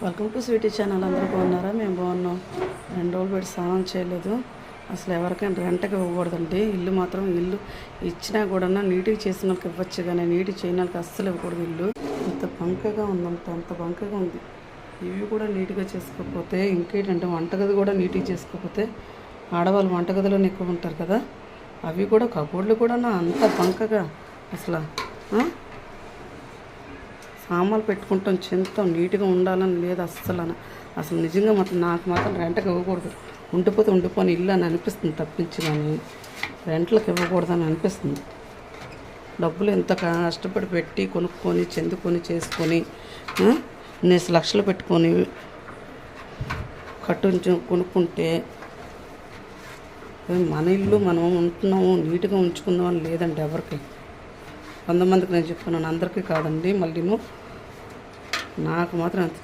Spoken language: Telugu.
Welcome to Sweety channel. అందరూ బాగున్నారా? మేము బాగున్నాం. 2 రోజులు పెట్టి స్నానం చేయలేదు. అసలు ఎవరికైనా రెంట్కి ఇవ్వకూడదండి. ఇల్లు మాత్రం ఇల్లు ఇచ్చినా కూడా నీట్గా చేసిన వాళ్ళకి ఇవ్వచ్చు, కానీ నీట్గా చేయని వాళ్ళకి అస్సలు ఇవ్వకూడదు. ఇల్లు అంత బంకగా ఉందంట, అంత బంకగా ఉంది. ఇవి కూడా నీట్గా చేసుకోకపోతే ఇంకేంటంటే వంటగది కూడా నీట్గా చేసుకోకపోతే ఆడవాళ్ళు వంటగదిలోనే ఎక్కువ ఉంటారు కదా, అవి కూడా కబోర్డ్లు కూడా అంత బంకగా అసలు సామాన్లు పెట్టుకుంటాం చింతాం నీట్గా ఉండాలని లేదు అసలు నిజంగా మాత్రం నాకు మాత్రం రెంట్కి ఇవ్వకూడదు. ఉండిపోని ఇల్లు అని అనిపిస్తుంది తప్పించి, కానీ రెంట్లకు ఇవ్వకూడదని అనిపిస్తుంది. డబ్బులు ఎంత కష్టపడి పెట్టి కొనుక్కొని చెందుకొని చేసుకొని ఇన్నేసి లక్షలు పెట్టుకొని కొనుక్కుంటే మన ఇల్లు మనం ఉంటున్నాము నీట్గా ఉంచుకుందాం అని లేదండి ఎవరికి. కొంతమందికి నేను చెప్తున్నాను, అందరికీ కాదండి. మళ్ళీ నాకు మాత్రం అంత